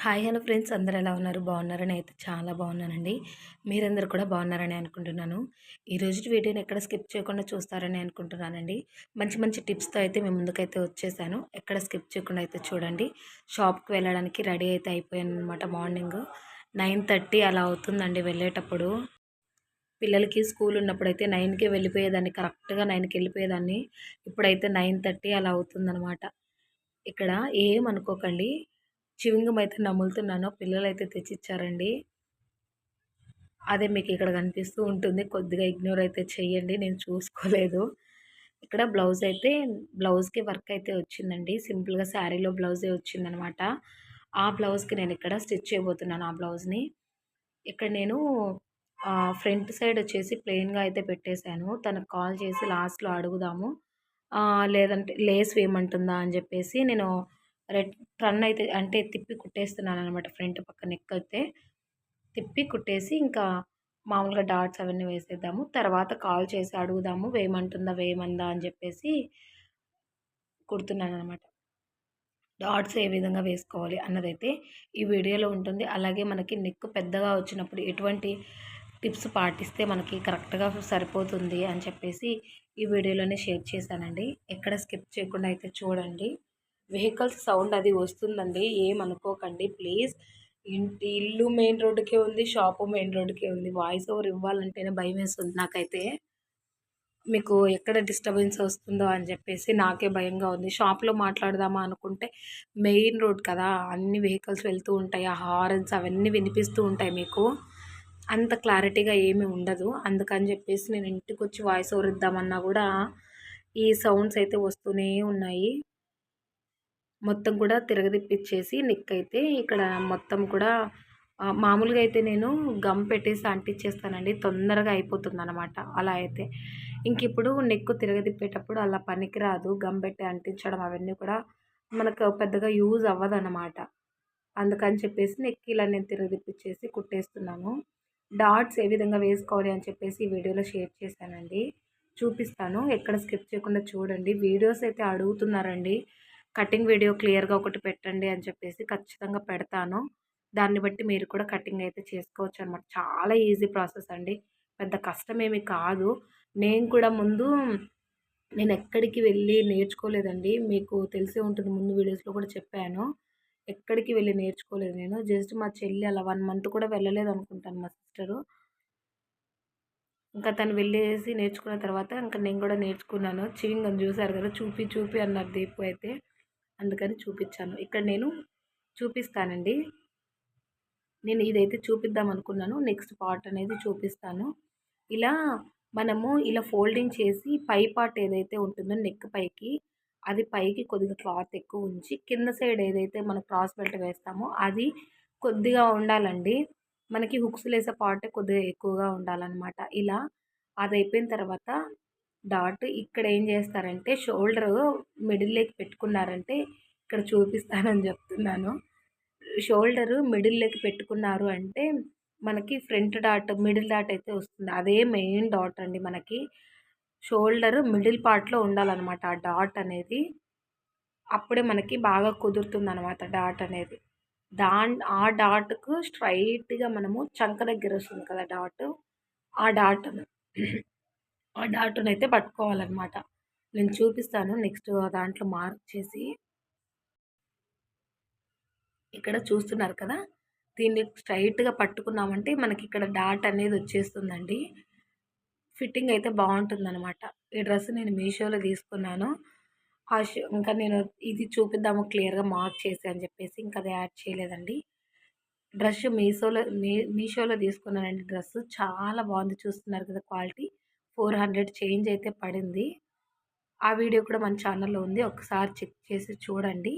Hi hello friends, అందరూ ఎలా ఉన్నారు? బాగున్నారని అయితే చాలా బాగున్నానండి. మీరందరూ కూడా బాగున్నారని అనుకుంటున్నాను. ఈరోజు వీడియోని ఎక్కడ స్కిప్ చేయకుండా చూస్తారని అనుకుంటున్నానండి. మంచి మంచి టిప్స్తో అయితే మేము ముందుకైతే వచ్చేసాను. ఎక్కడ స్కిప్ చేయకుండా అయితే చూడండి. షాప్కి వెళ్ళడానికి రెడీ అయితే అయిపోయాను అనమాట. మార్నింగ్ 9:30 అలా అవుతుందండి వెళ్ళేటప్పుడు. పిల్లలకి స్కూల్ ఉన్నప్పుడైతే 9కే వెళ్ళిపోయేదాన్ని, కరెక్ట్గా 9కి వెళ్ళిపోయేదాన్ని. ఇప్పుడైతే 9:30 అలా అవుతుందనమాట. ఇక్కడ ఏమనుకోకండి, చివింగం అయితే నములుతున్నాను. పిల్లలైతే తెచ్చిచ్చారండి. అదే మీకు ఇక్కడ కనిపిస్తూ ఉంటుంది. కొద్దిగా ఇగ్నోర్ అయితే చెయ్యండి, నేను చూసుకోలేదు. ఇక్కడ బ్లౌజ్‌కి వర్క్ అయితే వచ్చిందండి. సింపుల్‌గా శారీలో బ్లౌజే వచ్చిందనమాట. ఆ బ్లౌజ్‌కి నేను ఇక్కడ స్టిచ్ చేయబోతున్నాను ఆ బ్లౌజ్‌ని. ఇక్కడ నేను ఫ్రంట్ సైడ్ వచ్చేసి ప్లెయిన్‌గా అయితే పెట్టేశాను. తనకు కాల్ చేసి లాస్ట్‌లో అడుగుదాము. లేదంటే లేస్ వేయమంటుందా అని చెప్పేసి నేను రెడ్ టర్న్ అయితే అంటే తిప్పి కుట్టేస్తున్నాననమాట. ఫ్రంట్ పక్క నెక్ అయితే తిప్పి కుట్టేసి ఇంకా మామూలుగా డాట్స్ అవన్నీ వేసేద్దాము. తర్వాత కాల్ చేసి అడుగుదాము, వేయమంటుందా, వేయమందా అని చెప్పేసి కుడుతున్నాననమాట. డాట్స్ ఏ విధంగా వేసుకోవాలి అన్నదైతే ఈ వీడియోలో ఉంటుంది. అలాగే మనకి నెక్ పెద్దగా వచ్చినప్పుడు ఎటువంటి టిప్స్ పాటిస్తే మనకి కరెక్ట్‌గా సరిపోతుంది అని చెప్పేసి ఈ వీడియోలోనే షేర్ చేశానండి. ఎక్కడ స్కిప్ చేయకుండా అయితే చూడండి. వెహికల్స్ సౌండ్ అది వస్తుందండి, ఏమనుకోకండి ప్లీజ్. ఇల్లు మెయిన్ రోడ్డుకే ఉంది, షాపు మెయిన్ రోడ్డుకే ఉంది. వాయిస్ ఓవర్ ఇవ్వాలంటేనే భయమేస్తుంది నాకైతే. మీకు ఎక్కడ డిస్టర్బెన్స్ వస్తుందో అని చెప్పేసి నాకే భయంగా ఉంది. షాప్‌లో మాట్లాడదామా అనుకుంటే మెయిన్ రోడ్ కదా! అన్ని వెహికల్స్ వెళ్తూ ఉంటాయి. ఆ హారన్స్ అవన్నీ వినిపిస్తూ ఉంటాయి మీకు. అంత క్లారిటీగా ఏమీ ఉండదు. అందుకని చెప్పేసి నేను ఇంటికొచ్చి వాయిస్ ఓవర్ ఇద్దామన్నా గూడా ఈ సౌండ్స్ అయితే వస్తూనే ఉన్నాయి. మొత్తం కూడా తిరగదిప్పిచ్చేసి నెక్ అయితే ఇక్కడ మొత్తం కూడా మామూలుగా అయితే నేను గమ్ పెట్టేసి అంటిచ్చేస్తానండి. తొందరగా అయిపోతుందనమాట అలా అయితే. ఇంకిప్పుడు నెక్ తిరగదిప్పేటప్పుడు అలా పనికిరాదు. గమ్ పెట్టి అంటించడం అవన్నీ కూడా మనకు పెద్దగా యూజ్ అవ్వదనమాట. అందుకని చెప్పేసి నెక్ ఇలా నేను తిరగదిప్పిచ్చేసి కుట్టేస్తున్నాను. డాట్స్ ఏ విధంగా వేసుకోవాలి అని చెప్పేసి ఈ వీడియోలో షేర్ చేశానండి. చూపిస్తాను. ఎక్కడ స్కిప్ చేయకుండా చూడండి. వీడియోస్ అయితే అడుగుతున్నారండి. కటింగ్ వీడియో క్లియర్‌గా ఒకటి పెట్టండి అని చెప్పేసి ఖచ్చితంగా పెడతాను. దాన్ని బట్టి మీరు కూడా కటింగ్ అయితే చేసుకోవచ్చనమాట. చాలా ఈజీ ప్రాసెస్ అండి. పెద్ద కష్టమేమి కాదు. నేను కూడా ముందు నేనెక్కడికి వెళ్ళి నేర్చుకోలేదండి. మీకు తెలిసే ఉంటుంది, ముందు వీడియోస్‌లో కూడా చెప్పాను. ఎక్కడికి వెళ్ళి నేర్చుకోలేదు నేను. జస్ట్ మా చెల్లి అలా 1 మంత్ కూడా వెళ్ళలేదనుకుంటాను మా సిస్టరు. ఇంకా తను వెళ్ళేసి నేర్చుకున్న తర్వాత ఇంక నేను కూడా నేర్చుకున్నాను. చివింగం చూసారు కదా! చూపి చూపి అన్నారు దీపు అయితే. అందుకని చూపిచ్చాను. ఇక్కడ నేను చూపిస్తానండి. నేను ఇదైతే చూపిద్దాం అనుకున్నాను. నెక్స్ట్ పార్ట్ అనేది చూపిస్తాను. ఇలా మనము ఇలా ఫోల్డింగ్ చేసి పై పార్ట్ ఏదైతే ఉంటుందో నెక్ పైకి, అది పైకి కొద్దిగా క్లాత్ ఎక్కువ ఉంచి, కింద సైడ్ ఏదైతే మనం క్రాస్ బెల్ట్ వేస్తామో అది కొద్దిగా ఉండాలండి. మనకి హుక్స్‌లేసే పార్టే కొద్దిగా ఎక్కువగా ఉండాలనమాట. ఇలా అదయిపోయిన తర్వాత డాట్ ఇక్కడ ఏం చేస్తారంటే షోల్డరు మిడిల్‌లోకి పెట్టుకున్నారంటే ఇక్కడ చూపిస్తానని చెప్తున్నాను. షోల్డరు మిడిల్‌లోకి పెట్టుకున్నారు అంటే మనకి ఫ్రంట్ డాట్, మిడిల్ డాట్ అయితే వస్తుంది. అదే మెయిన్ డాట్ అండి మనకి. షోల్డర్ మిడిల్ పార్ట్‌లో ఉండాలనమాట ఆ డాట్ అనేది. అప్పుడే మనకి బాగా కుదురుతుందనమాట డాట్ అనేది. ఆ డాట్‌కు స్ట్రెయిట్‌గా మనము చంక దగ్గర వస్తుంది కదా డాటు, ఆ డాట్‌ను ఆ డాట్‌నయితే పట్టుకోవాలనమాట. నేను చూపిస్తాను నెక్స్ట్ దాంట్లో మార్క్ చేసి. ఇక్కడ చూస్తున్నారు కదా! దీన్ని స్ట్రెయిట్‌గా పట్టుకున్నామంటే మనకిక్కడ డాట్ అనేది వచ్చేస్తుందండి. ఫిట్టింగ్ అయితే బావుంటుందనమాట. ఈ డ్రెస్ నేను మీషోలో తీసుకున్నాను. ఇంకా నేను ఇది చూపిద్దాము క్లియర్‌గా మార్క్ చేసి అని చెప్పేసి ఇంకా అది యాడ్ చేయలేదండి. డ్రెస్ మీషోలో తీసుకున్నానండి డ్రెస్. చాలా బాగుంది, చూస్తున్నారు కదా క్వాలిటీ. 400 చేంజ్ అయితే పడింది. ఆ వీడియో కూడా మన ఛానల్‌లో ఉంది. ఒకసారి చెక్ చేసి చూడండి.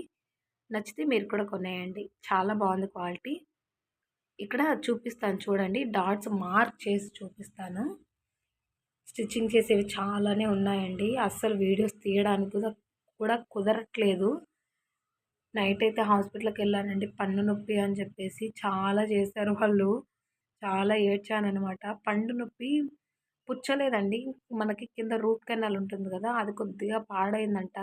నచ్చితే మీరు కూడా కొనేయండి. చాలా బాగుంది క్వాలిటీ. ఇక్కడ చూపిస్తాను చూడండి. డాట్స్ మార్క్ చేసి చూపిస్తాను. స్టిచ్చింగ్ చేసేవి చాలానే ఉన్నాయండి. అస్సలు వీడియోస్ తీయడానికి కూడా కుదరట్లేదు. నైట్ అయితే హాస్పిటల్‌కెళ్ళానండి. పన్ను నొప్పి అని చెప్పేసి చాలా చేశారు వాళ్ళు. చాలా ఏడ్చాననమాట. పండు నొప్పి పుచ్చలేదండి. మనకి కింద రూట్ కెనాల్ ఉంటుంది కదా! అది కొద్దిగా పాడైందంట.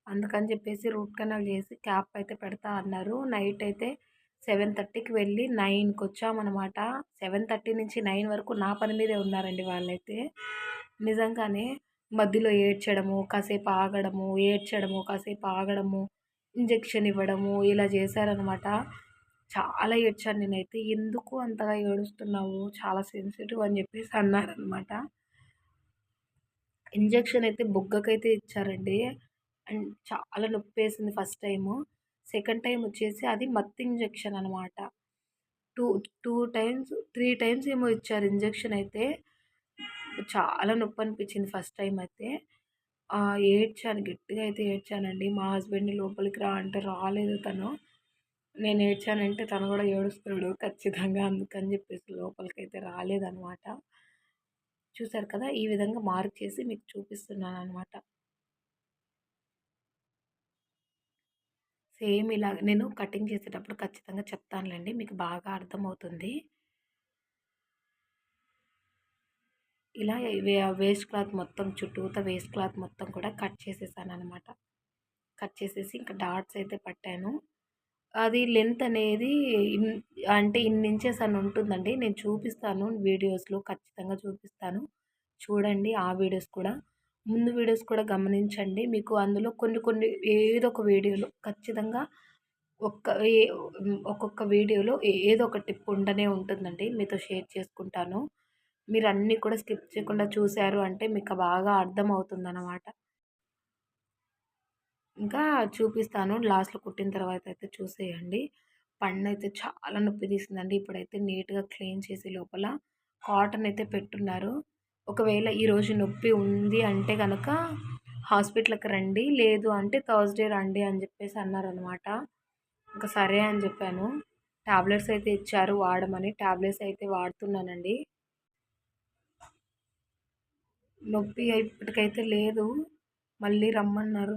అందుకని చెప్పేసి రూట్ కెనాల్ చేసి క్యాప్ అయితే పెడతా అన్నారు. నైట్ అయితే 7:30కి వెళ్ళి 9కి వచ్చామనమాట. 7:30 నుంచి 9 వరకు నా పని మీదే ఉన్నారండి వాళ్ళైతే. నిజంగానే మధ్యలో ఏడ్చడము, కాసేపు ఆగడము, ఏడ్చడము, కాసేపు ఆగడము, ఇంజెక్షన్ ఇవ్వడము ఇలా చేశారనమాట. చాలా ఏడ్చాను నేనైతే. "ఎందుకు అంతగా ఏడుస్తున్నావు? చాలా సెన్సిటివ్" అని చెప్పేసి అన్నారనమాట. ఇంజెక్షన్ అయితే బుగ్గకైతే ఇచ్చారండి. అండ్ చాలా నొప్పేసింది ఫస్ట్ టైము. సెకండ్ టైమ్ వచ్చేసి అది మత్తు ఇంజెక్షన్ అనమాట. 2, 2 టైమ్స్, 3 టైమ్స్ ఏమో ఇచ్చారు ఇంజెక్షన్ అయితే. చాలా నొప్పనిపించింది ఫస్ట్ టైమ్ అయితే. ఏడ్చాను. గట్టిగా అయితే ఏడ్చానండి. మా హస్బెండ్‌ని లోపలికి రా అంటే రాలేదు తను. నేను ఏడ్చానంటే తను కూడా ఏడుస్తాడు ఖచ్చితంగా. అందుకని చెప్పేసి లోపలికైతే రాలేదనమాట. చూసారు కదా! ఈ విధంగా మార్క్ చేసి మీకు చూపిస్తున్నాననమాట. సేమ్ ఇలాగ నేను కటింగ్ చేసేటప్పుడు ఖచ్చితంగా చెప్తానులెండి. మీకు బాగా అర్థమవుతుంది. ఇలా వేస్ట్ క్లాత్ మొత్తం చుట్టూతా వేస్ట్ క్లాత్ మొత్తం కూడా కట్ చేసేసాననమాట. కట్ చేసేసి ఇంకా డాట్స్ అయితే పట్టాను. అది లెంత్ అనేది ఇన్ అంటే ఇన్ని ఇంచెస్ అని ఉంటుందండి. నేను చూపిస్తాను వీడియోస్‌లో ఖచ్చితంగా చూపిస్తాను. చూడండి ఆ వీడియోస్ కూడా. ముందు వీడియోస్ కూడా గమనించండి. మీకు అందులో కొన్ని కొన్ని ఏదో ఒక వీడియోలో ఖచ్చితంగా ఒక్క ఏ ఒక్కొక్క వీడియోలో ఏదో ఒక టిప్ ఉండనే ఉంటుందండి. మీతో షేర్ చేసుకుంటాను. మీరు అన్నీ కూడా స్కిప్ చేయకుండా చూసారు అంటే మీకు బాగా అర్థమవుతుందనమాట. ఇంకా చూపిస్తాను. లాస్ట్‌లో కుట్టిన తర్వాత అయితే చూసేయండి. పన్నయితే చాలా నొప్పి తీసిందండి. ఇప్పుడైతే నీట్‌గా క్లీన్ చేసి లోపల కాటన్ అయితే పెట్టున్నారు. ఒకవేళ ఈరోజు నొప్పి ఉంది అంటే గనక హాస్పిటల్‌కి రండి. లేదు అంటే థర్స్‌డే రండి అని చెప్పేసి అన్నారనమాట. ఇంక సరే అని చెప్పాను. టాబ్లెట్స్ అయితే ఇచ్చారు వాడమని. టాబ్లెట్స్ అయితే వాడుతున్నానండి. నొప్పి ఇప్పటికైతే లేదు. మళ్ళీ రమ్మన్నారు.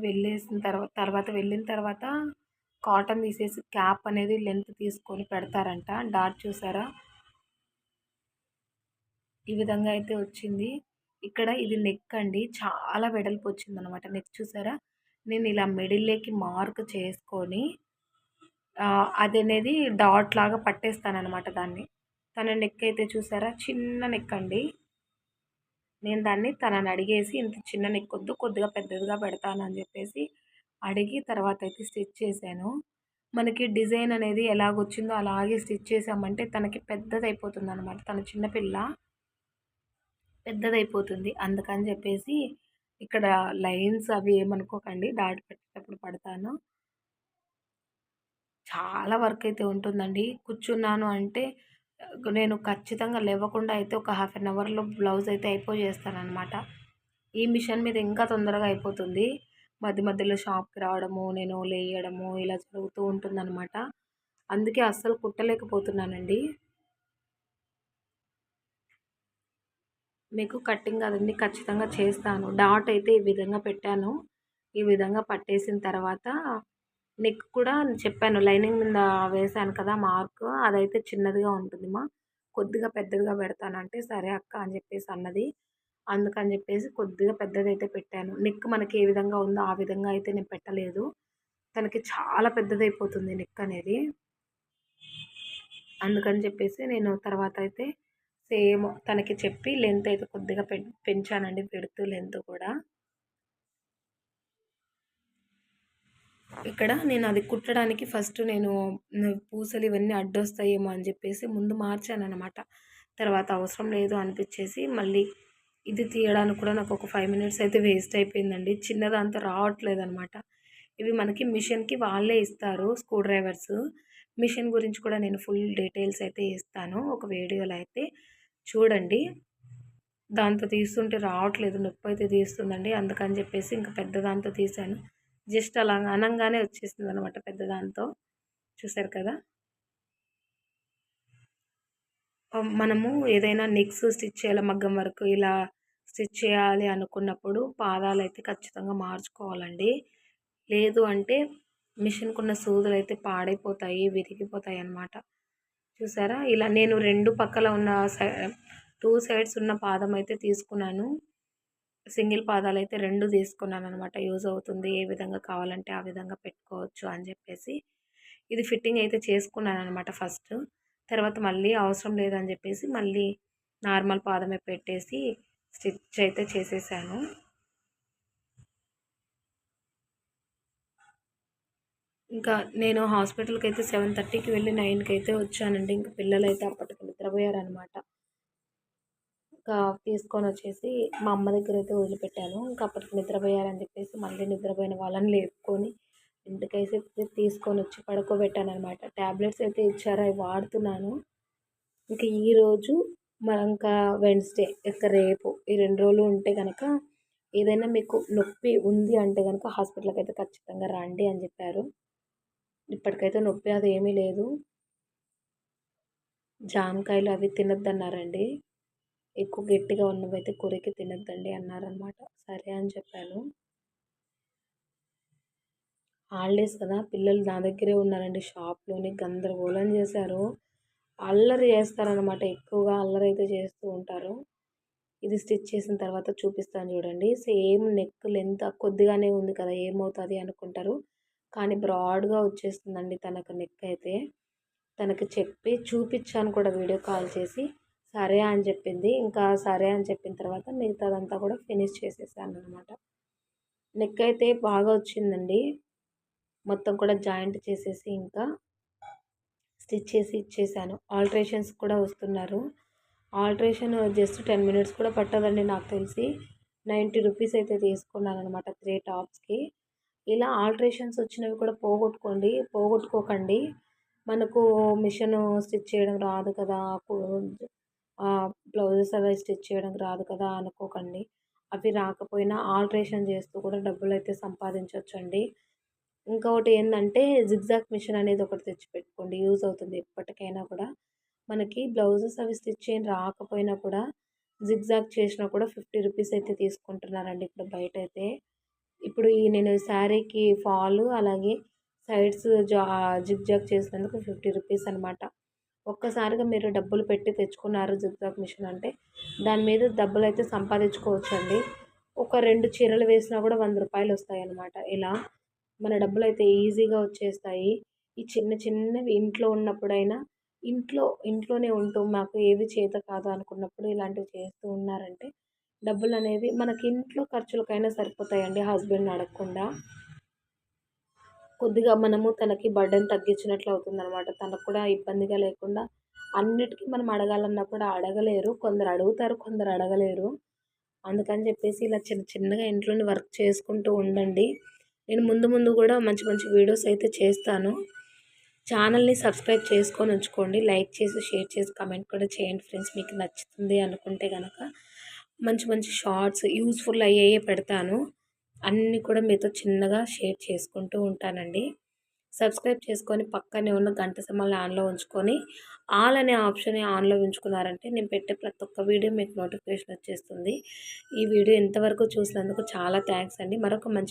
తర్వాత వెళ్ళిన తర్వాత కాటన్ తీసేసి క్యాప్ అనేది లెంత్ తీసుకొని పెడతారంట. డాట్ చూసారా? ఈ విధంగా అయితే వచ్చింది. ఇక్కడ ఇది నెక్ అండి. చాలా వెడల్పు వచ్చిందనమాట. నెక్ చూసారా? నేను ఇలా మిడిల్‌లోకి మార్క్ చేసుకొని అదనేది డాట్ లాగా పట్టేస్తాననమాట దాన్ని. తన నెక్ అయితే చూసారా? చిన్న నెక్ అండి. నేను దాన్ని తనని అడిగేసి ఇంత చిన్న నెక్కొద్దు కొద్దిగా పెద్దదిగా పెడతాను అని చెప్పేసి అడిగి తర్వాత అయితే స్టిచ్ చేశాను. మనకి డిజైన్ అనేది ఎలాగొచ్చిందో అలాగే స్టిచ్ చేసామంటే తనకి పెద్దదయిపోతుందనమాట. తను చిన్న పిల్ల పెద్దదయిపోతుంది. అందుకని చెప్పేసి ఇక్కడ లైన్స్ అవి ఏమనుకోకండి. డాట్ పెట్టేటప్పుడు పడతాను. చాలా వర్క్ అయితే ఉంటుందండి. కూర్చున్నాను అంటే నేను ఖచ్చితంగా లేవకుండా అయితే ఒక హాఫ్ అన్ అవర్‌లో బ్లౌజ్ అయితే అయిపోజేస్తాననమాట. ఈ మిషన్ మీద ఇంకా తొందరగా అయిపోతుంది. మధ్య మధ్యలో షాప్‌కి రావడము, నేను లేయడము ఇలా జరుగుతూ ఉంటుందనమాట. అందుకే అస్సలు కుట్టలేకపోతున్నానండి. మీకు కటింగ్ అదన్నీ ఖచ్చితంగా చేస్తాను. డాట్ అయితే ఈ విధంగా పెట్టాను. ఈ విధంగా పట్టేసిన తర్వాత నెక్ కూడా చెప్పాను లైనింగ్ మీద వేశాను కదా మార్క్ అదైతే చిన్నదిగా ఉంటుంది కొద్దిగా పెద్దదిగా పెడతానంటే సరే అక్క అని చెప్పేసి అన్నది. అందుకని చెప్పేసి కొద్దిగా పెద్దదైతే పెట్టాను. నెక్ మనకి ఏ విధంగా ఉందో ఆ విధంగా అయితే నేను పెట్టలేదు. తనకి చాలా పెద్దదైపోతుంది నెక్ అనేది. అందుకని చెప్పేసి నేను తర్వాత అయితే సేమ్ తనకి చెప్పి లెంత్ అయితే కొద్దిగా పెంచానండి. విడ్త్ లెంత్ కూడా. ఇక్కడ నేను అది కుట్టడానికి ఫస్ట్ నేను పూసలు ఇవన్నీ అడ్డొస్తాయేమో అని చెప్పేసి ముందు మార్చాననమాట. తర్వాత అవసరం లేదు అనిపిచ్చేసి మళ్ళీ ఇది తీయడానికి కూడా నాకు ఒక 5 మినిట్స్ అయితే వేస్ట్ అయిపోయిందండి. చిన్నదంతా రావట్లేదనమాట. ఇవి మనకి మిషన్‌కి వాళ్ళే ఇస్తారు స్క్రూ డ్రైవర్స్. మిషన్ గురించి కూడా నేను ఫుల్ డీటెయిల్స్ అయితే ఇస్తాను ఒక వీడియోలో అయితే చూడండి. దాంతో తీస్తుంటే రావట్లేదు. నొప్పైతే తీస్తుందండి. అందుకని చెప్పేసి ఇంక పెద్ద దాంతో తీశాను. జస్ట్ అలా అనంగానే వచ్చేసిందనమాట పెద్ద దాంతో. చూసారు కదా! మనము ఏదైనా నెక్స్ స్టిచ్ చేయాలి మగ్గం వర్క్ ఇలా స్టిచ్ చేయాలి అనుకున్నప్పుడు పాదాలైతే ఖచ్చితంగా మార్చుకోవాలండి. లేదు అంటే మిషన్‌కున్న సూదులైతే పాడైపోతాయి, విరిగిపోతాయన్నమాట. చూసారా? ఇలా నేను 2 పక్కల ఉన్న 2 సైడ్స్ ఉన్న పాదం అయితే తీసుకున్నాను. సింగిల్ పాదాలైతే 2 తీసుకున్నాననమాట. యూజ్ అవుతుంది. ఏ విధంగా కావాలంటే ఆ విధంగా పెట్టుకోవచ్చు అని చెప్పేసి. ఇది ఫిట్టింగ్ అయితే చేసుకున్నాననమాట ఫస్ట్. తర్వాత మళ్ళీ అవసరం లేదని చెప్పేసి మళ్ళీ నార్మల్ పాదమే పెట్టేసి స్టిచ్ అయితే చేసేసాను. ఇంకా నేను హాస్పిటల్‌కి అయితే 7:30కి వెళ్ళి 9కి అయితే వచ్చానండి. ఇంక పిల్లలైతే అప్పటికి నిద్రపోయారనమాట. ఇంకా తీసుకొనొచ్చేసి మా అమ్మ దగ్గరైతే వదిలిపెట్టాను. ఇంక అప్పటికి నిద్రపోయారని చెప్పేసి మళ్ళీ నిద్రపోయిన వాళ్ళని లేపుకొని ఇంటికైతే తీసుకొనొచ్చి పడుకోబెట్టాననమాట. టాబ్లెట్స్ అయితే ఇచ్చారు, అవి వాడుతున్నాను. ఇంక ఈరోజు ఇంకా వెడ్నెస్డే, ఇక రేపు ఈ 2 రోజులు ఉంటే గనక ఏదైనా మీకు నొప్పి ఉంది అంటే గనక హాస్పిటల్‌కైతే ఖచ్చితంగా రండి అని చెప్పారు. ఇప్పటికైతే నొప్పి అదేమీ లేదు. జామకాయలు అవి తినొద్దన్నారండి. ఎక్కువ గట్టిగా ఉన్నవైతే కొరికి తినొద్దండి అన్నారనమాట. సరే అని చెప్పాను. హాలిడేస్ కదా! పిల్లలు నా దగ్గరే ఉన్నారండి. షాప్‌లోని గందరగోళం చేశారు. అల్లరి చేస్తారనమాట. ఎక్కువగా అల్లరైతే చేస్తూ ఉంటారు. ఇది స్టిచ్ చేసిన తర్వాత చూపిస్తాను చూడండి. సేమ్ నెక్ లెంత్ కొద్దిగానే ఉంది కదా! ఏమవుతది అనుకుంటారు. కానీ బ్రాడ్‌గా వచ్చేస్తుందండి తనకు నెక్ అయితే. తనకి చెప్పి చూపిచ్చాను కూడా వీడియో కాల్ చేసి. సరే అని చెప్పింది. ఇంకా సరే అని చెప్పిన తర్వాత మిగతాదంతా కూడా ఫినిష్ చేసేసాననమాట. నెక్ అయితే బాగా వచ్చిందండి. మొత్తం కూడా జాయింట్ చేసేసి ఇంకా స్టిచ్ చేసి ఇచ్చేసాను. ఆల్ట్రేషన్స్ కూడా వస్తున్నారు. ఆల్ట్రేషన్ జస్ట్ 10 మినిట్స్ కూడా పట్టదండి నాకు తెలిసి. 90 రూపీస్ అయితే తీసుకున్నాననమాట 3 టాప్స్‌కి. ఇలా ఆల్ట్రేషన్స్ వచ్చినవి కూడా పోగొట్టుకోకండి. మనకు మిషను స్టిచ్ చేయడం రాదు కదా! బ్లౌజెస్ అవి స్టిచ్ చేయడం రాదు కదా అనుకోకండి. అవి రాకపోయినా ఆల్ట్రేషన్ చేస్తూ కూడా డబ్బులైతే సంపాదించొచ్చండి. ఇంకొకటి ఏందంటే జిగ్‌జాగ్ మిషన్ అనేది ఒకటి తెచ్చిపెట్టుకోండి. యూజ్ అవుతుంది ఎప్పటికైనా కూడా. మనకి బ్లౌజెస్ అవి స్టిచ్ చేయడం రాకపోయినా కూడా జిగ్‌జాగ్ చేసినా కూడా 50 రూపీస్ అయితే తీసుకుంటున్నారండి ఇప్పుడు బయటైతే. ఇప్పుడు నేను శారీకి ఫాలు అలాగే సైడ్స్ జిగ్‌జాగ్ చేసినందుకు 50 రూపీస్ అనమాట. ఒక్కసారిగా మీరు డబ్బులు పెట్టి తెచ్చుకున్నారు జిగ్‌జాగ్ మిషన్ అంటే దాని మీద డబ్బులైతే సంపాదించుకోవచ్చండి. ఒక 2 చీరలు వేసినా కూడా రూ. 100 వస్తాయన్నమాట. ఇలా మన డబ్బులైతే ఈజీగా వచ్చేస్తాయి. ఈ చిన్న చిన్నవి ఇంట్లో ఉన్నప్పుడైనా ఇంట్లోనే ఉంటూ మాకు ఏవి చేత కాదు అనుకున్నప్పుడు ఇలాంటివి చేస్తూ ఉన్నారంటే డబ్బులనేవి మనకి ఇంట్లో ఖర్చులకైనా సరిపోతాయండి హస్బెండ్‌ని అడగకుండా. కొద్దిగా మనము తనకి బర్డెన్ తగ్గించినట్లు అవుతుందనమాట. తనకు కూడా ఇబ్బందిగా లేకుండా అన్నిటికీ మనం అడగాలన్నా కూడా అడగలేరు. కొందరు అడుగుతారు, కొందరు అడగలేరు. అందుకని చెప్పేసి ఇలా చిన్న చిన్నగా ఇంట్లోనే వర్క్ చేసుకుంటూ ఉండండి. నేను ముందు ముందు కూడా మంచి మంచి వీడియోస్ అయితే చేస్తాను. ఛానల్ని సబ్స్క్రైబ్ చేసుకొని ఉంచుకోండి. లైక్ చేసి, షేర్ చేసి, కామెంట్ కూడా చేయండి ఫ్రెండ్స్. మీకు నచ్చుతుంది అనుకుంటే గనక మంచి మంచి షార్ట్స్ యూజ్ఫుల్ అయ్యేయే పెడతాను. అన్నీ కూడా మీతో చిన్నగా షేర్ చేసుకుంటూ ఉంటానండి. సబ్స్క్రైబ్ చేసుకొని పక్కనే ఉన్న గంట సింబల్ని ఆన్లో ఉంచుకొని ఆల్ అనే ఆప్షన్ ఆన్లో ఉంచుకున్నారంటే నేను పెట్టే ప్రతి ఒక్క వీడియో మీకు నోటిఫికేషన్ వచ్చేస్తుంది. ఈ వీడియో ఇంతవరకు చూసినందుకు చాలా థ్యాంక్స్ అండి. మరొక మంచి